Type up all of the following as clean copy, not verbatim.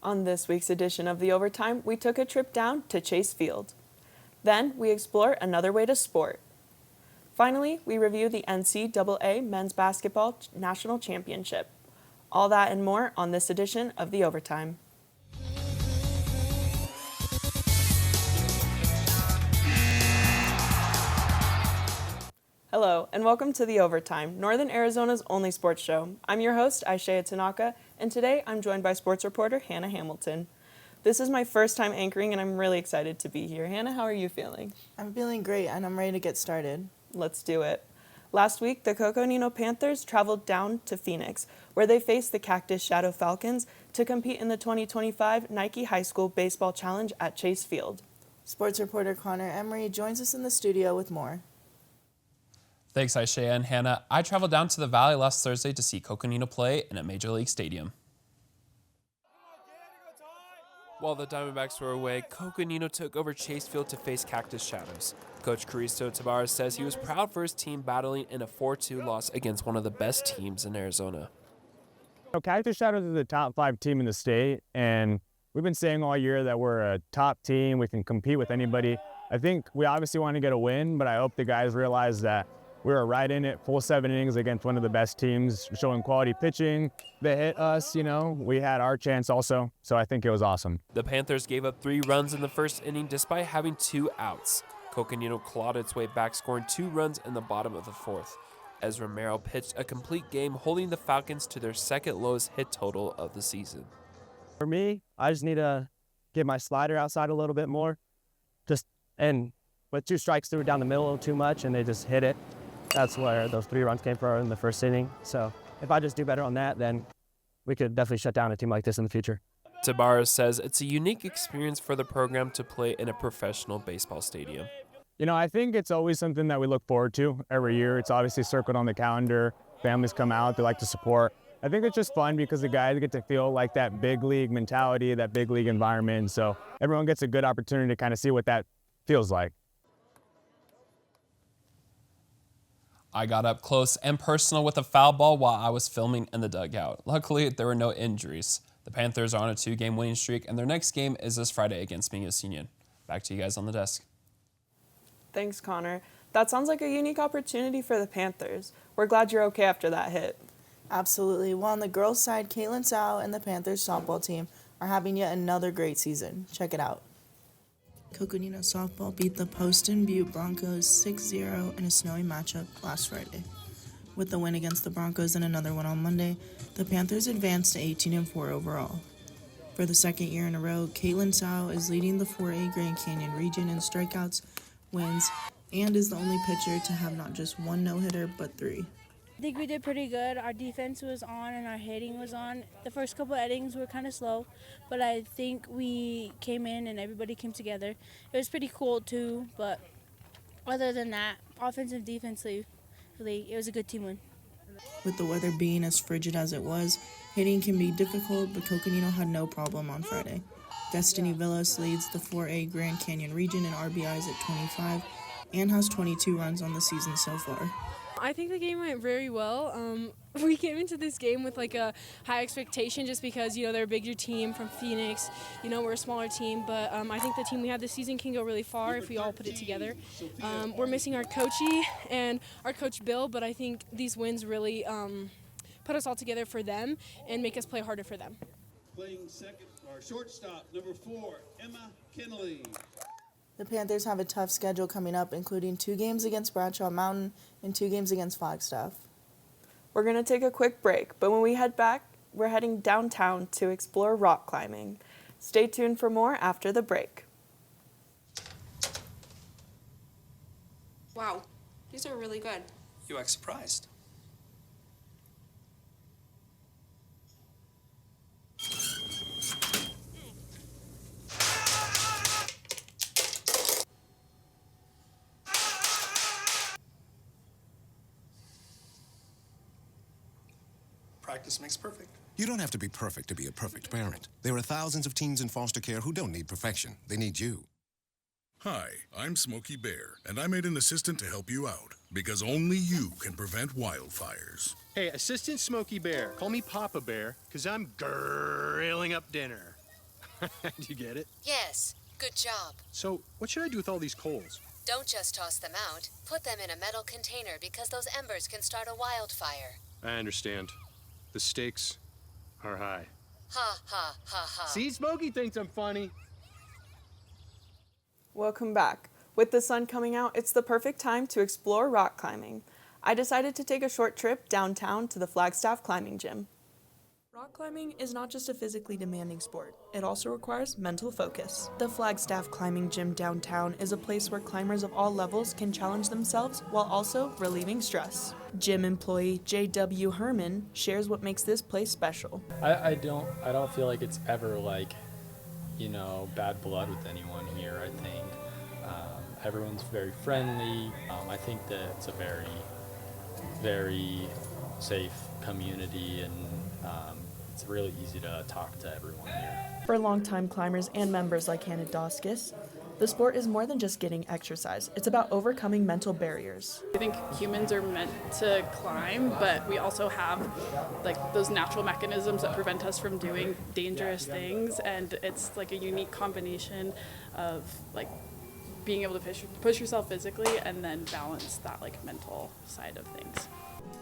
On this week's edition of The Overtime, we took a trip down to Chase Field. Then we explore another way to sport. Finally, we review the NCAA Men's Basketball National Championship. All that and more on this edition of The Overtime. Hello, and welcome to The Overtime, Northern Arizona's only sports show. I'm your host, Aishea Tanaka, and today I'm joined by sports reporter Hannah Hamilton. This is my first time anchoring, and I'm really excited to be here. Hannah, how are you feeling? I'm feeling great, and I'm ready to get started. Let's do it. Last week, the Coconino Panthers traveled down to Phoenix, where they faced the Cactus Shadow Falcons to compete in the 2025 Nike High School Baseball Challenge at Chase Field. Sports reporter Connor Emery joins us in the studio with more. Thanks, Aishea and Hannah. I traveled down to the Valley last Thursday to see Coconino play in a Major League stadium. While the Diamondbacks were away, Coconino took over Chase Field to face Cactus Shadows. Coach Caristo Tabarez says he was proud for his team battling in a 4-2 loss against one of the best teams in Arizona. Cactus Shadows is the top 5 team in the state, and we've been saying all year that we're a top team. We can compete with anybody. I think we obviously want to get a win, but I hope the guys realize that we were right in it, full 7 innings against one of the best teams, showing quality pitching. They hit us, we had our chance also, so I think it was awesome. The Panthers gave up 3 runs in the first inning despite having 2 outs. Coconino clawed its way back, scoring 2 runs in the bottom of the 4th. As Romero pitched a complete game, holding the Falcons to their second lowest hit total of the season. For me, I just need to get my slider outside a little bit more. And with 2 strikes through down the middle too much, and they just hit it. That's where those 3 runs came from in the first inning. So if I just do better on that, then we could definitely shut down a team like this in the future. Tabarez says it's a unique experience for the program to play in a professional baseball stadium. I think it's always something that we look forward to every year. It's obviously circled on the calendar. Families come out, they like to support. I think it's just fun because the guys get to feel like that big league mentality, that big league environment. So everyone gets a good opportunity to kind of see what that feels like. I got up close and personal with a foul ball while I was filming in the dugout. Luckily, there were no injuries. The Panthers are on a 2-game winning streak, and their next game is this Friday against Mingus Union. Back to you guys on the desk. Thanks, Connor. That sounds like a unique opportunity for the Panthers. We're glad you're okay after that hit. Absolutely. While on the girls' side, Caitlin Tsao and the Panthers softball team are having yet another great season. Check it out. Coconino softball beat the Poston Butte Broncos 6-0 in a snowy matchup last Friday. With the win against the Broncos and another one on Monday, the Panthers advanced to 18-4 overall. For the second year in a row, Caitlin Tsao is leading the 4A Grand Canyon region in strikeouts, wins, and is the only pitcher to have not just 1 no-hitter, but 3. I think we did pretty good. Our defense was on and our hitting was on. The first couple of innings were kind of slow, but I think we came in and everybody came together. It was pretty cool too, but other than that, offensive, defensively, it was a good team win. With the weather being as frigid as it was, hitting can be difficult, but Coconino had no problem on Friday. Destiny Villas leads the 4A Grand Canyon region in RBIs at 25 and has 22 runs on the season so far. I think the game went very well. We came into this game with a high expectation just because, they're a bigger team from Phoenix. We're a smaller team, but I think the team we have this season can go really far if we all put it together. We're missing our coachee and our coach Bill, but I think these wins really put us all together for them and make us play harder for them. Playing second, our shortstop, number 4, Emma Kennelly. The Panthers have a tough schedule coming up, including 2 games against Bradshaw Mountain and 2 games against Flagstaff. We're going to take a quick break, but when we head back, we're heading downtown to explore rock climbing. Stay tuned for more after the break. Wow, these are really good. You act surprised. Practice makes perfect. You don't have to be perfect to be a perfect parent. There are thousands of teens in foster care who don't need perfection. They need you. Hi, I'm Smokey Bear, and I made an assistant to help you out, because only you can prevent wildfires. Hey, Assistant Smokey Bear, call me Papa Bear, because I'm grilling up dinner. Do you get it? Yes. Good job. So, what should I do with all these coals? Don't just toss them out. Put them in a metal container because those embers can start a wildfire. I understand. The stakes are high. Ha ha ha ha. See, Smokey thinks I'm funny. Welcome back. With the sun coming out, it's the perfect time to explore rock climbing. I decided to take a short trip downtown to the Flagstaff Climbing Gym. Rock climbing is not just a physically demanding sport, it also requires mental focus. The Flagstaff Climbing Gym downtown is a place where climbers of all levels can challenge themselves while also relieving stress. Gym employee J.W. Herman shares what makes this place special. I don't feel like it's ever like, bad blood with anyone here, I think. Everyone's very friendly. I think that it's a very, very safe community, and it's really easy to talk to everyone here. For longtime climbers and members like Hannah Doskis, the sport is more than just getting exercise. It's about overcoming mental barriers. I think humans are meant to climb, but we also have those natural mechanisms that prevent us from doing dangerous things, and it's like a unique combination of being able to push yourself physically and then balance that mental side of things.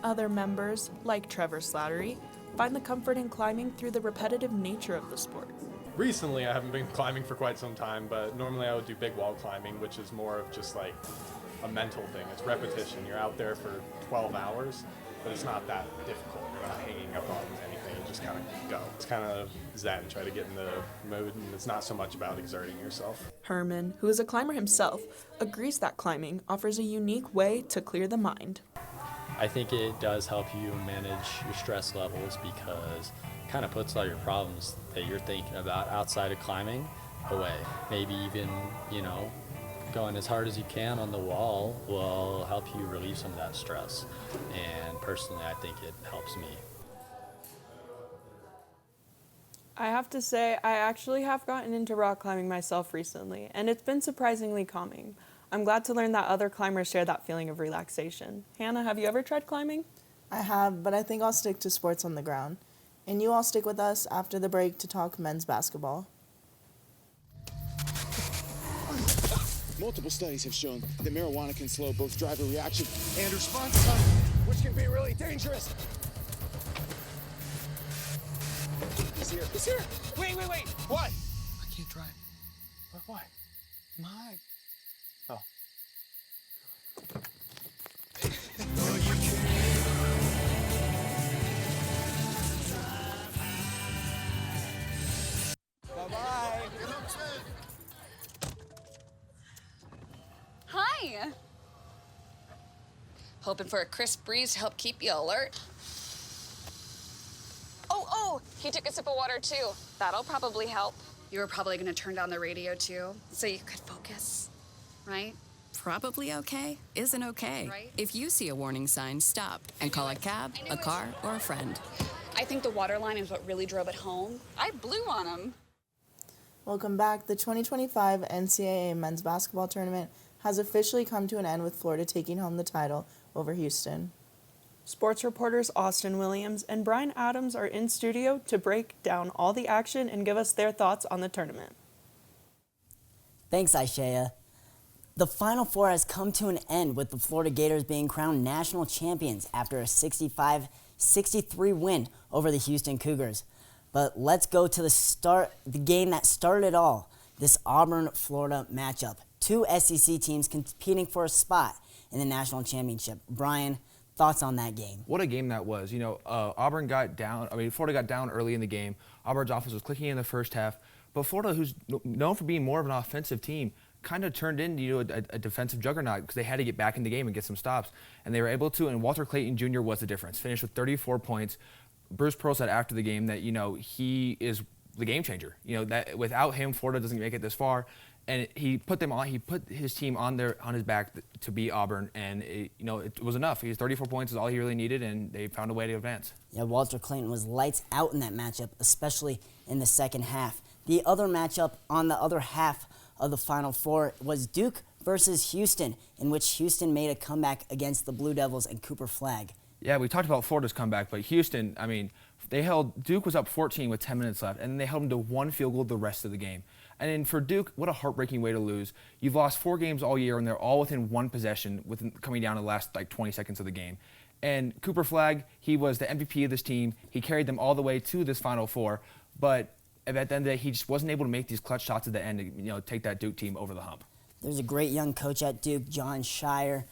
Other members, like Trevor Slattery, find the comfort in climbing through the repetitive nature of the sport. Recently, I haven't been climbing for quite some time, but normally I would do big wall climbing, which is more of just a mental thing. It's repetition. You're out there for 12 hours, but it's not that difficult. You're not hanging up on anything. You just kind of go. It's kind of zen, try to get in the mood, and it's not so much about exerting yourself. Herman, who is a climber himself, agrees that climbing offers a unique way to clear the mind. I think it does help you manage your stress levels because it kind of puts all your problems that you're thinking about outside of climbing away. Maybe even, going as hard as you can on the wall will help you relieve some of that stress. And personally, I think it helps me. I have to say, I actually have gotten into rock climbing myself recently, and it's been surprisingly calming. I'm glad to learn that other climbers share that feeling of relaxation. Hannah, have you ever tried climbing? I have, but I think I'll stick to sports on the ground. And you all stick with us after the break to talk men's basketball. Multiple studies have shown that marijuana can slow both driver reaction and response time, which can be really dangerous. He's here. He's here. Wait. What? I can't drive. Why? My. Oh. Bye-bye. Hi. Hoping for a crisp breeze to help keep you alert. Oh, he took a sip of water too. That'll probably help. You were probably gonna turn down the radio too, so you could focus, right? Probably okay isn't okay. Right? If you see a warning sign, stop and call a cab, a car, or a friend. I think the water line is what really drove it home. I blew on him. Welcome back. The 2025 NCAA men's basketball tournament has officially come to an end with Florida taking home the title over Houston. Sports reporters Austin Williams and Brian Adams are in studio to break down all the action and give us their thoughts on the tournament. Thanks, Aishea. The Final Four has come to an end with the Florida Gators being crowned national champions after a 65-63 win over the Houston Cougars. But let's go to the game that started it all, this Auburn-Florida matchup. Two SEC teams competing for a spot in the national championship. Brian, thoughts on that game? What a game that was. Florida got down early in the game. Auburn's offense was clicking in the first half. But Florida, who's known for being more of an offensive team, kind of turned into a defensive juggernaut because they had to get back in the game and get some stops. And they were able to, and Walter Clayton Jr. was the difference. Finished with 34 points. Bruce Pearl said after the game that, he is the game changer. That without him, Florida doesn't make it this far. And he put his team on his back to beat Auburn, and it was enough. 34 points is all he really needed, and they found a way to advance. Yeah, Walter Clayton was lights out in that matchup, especially in the second half. The other matchup on the other half of the Final Four was Duke versus Houston, in which Houston made a comeback against the Blue Devils and Cooper Flagg. Yeah, we talked about Florida's comeback, but Houston, Duke was up 14 with 10 minutes left, and they held them to one field goal the rest of the game. And then for Duke, what a heartbreaking way to lose. You've lost 4 games all year, and they're all within one possession, coming down to the last 20 seconds of the game. And Cooper Flagg, he was the MVP of this team. He carried them all the way to this Final Four, but at the end of the day, he just wasn't able to make these clutch shots at the end to take that Duke team over the hump. There's a great young coach at Duke, John Shire.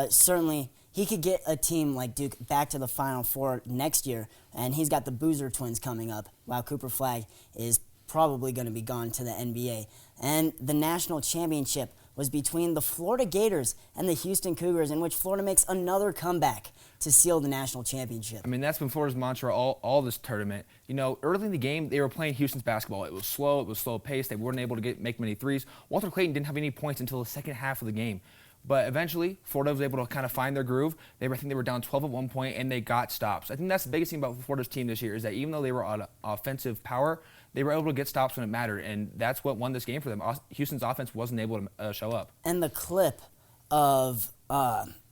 Certainly, he could get a team like Duke back to the Final Four next year, and he's got the Boozer twins coming up, while Cooper Flagg is probably going to be gone to the NBA. And the national championship was between the Florida Gators and the Houston Cougars, in which Florida makes another comeback to seal the national championship. I mean, that's been Florida's mantra all this tournament. Early in the game, they were playing Houston's basketball. It was slow paced. They weren't able to make many threes. Walter Clayton didn't have any points until the second half of the game. But eventually, Florida was able to kind of find their groove. I think they were down 12 at one point, and they got stops. I think that's the biggest thing about Florida's team this year is that even though they were on offensive power, they were able to get stops when it mattered, and that's what won this game for them. Houston's offense wasn't able to show up. And the clip of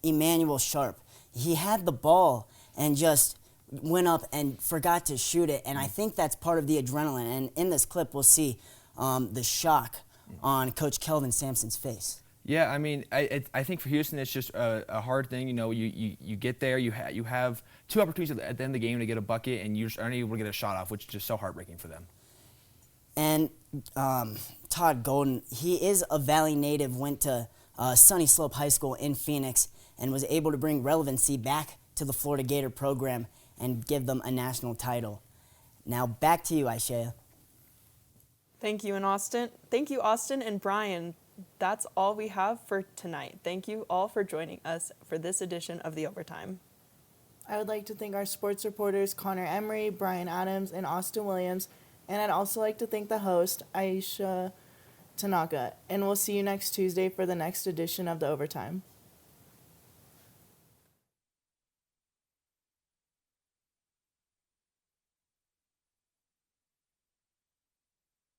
Emmanuel Sharp, he had the ball and just went up and forgot to shoot it, and I think that's part of the adrenaline. And in this clip, we'll see the shock on Coach Kelvin Sampson's face. Yeah, I mean, I think for Houston it's just a hard thing. You get there, you have 2 opportunities at the end of the game to get a bucket, and you just aren't able to get a shot off, which is just so heartbreaking for them. And Todd Golden, he is a Valley native, went to Sunny Slope High School in Phoenix, and was able to bring relevancy back to the Florida Gator program and give them a national title. Now back to you, Aishea. Thank you, Austin and Brian. That's all we have for tonight. Thank you all for joining us for this edition of The Overtime. I would like to thank our sports reporters Connor Emery, Brian Adams, and Austin Williams. And I'd also like to thank the host, Aisha Tanaka. And we'll see you next Tuesday for the next edition of The Overtime.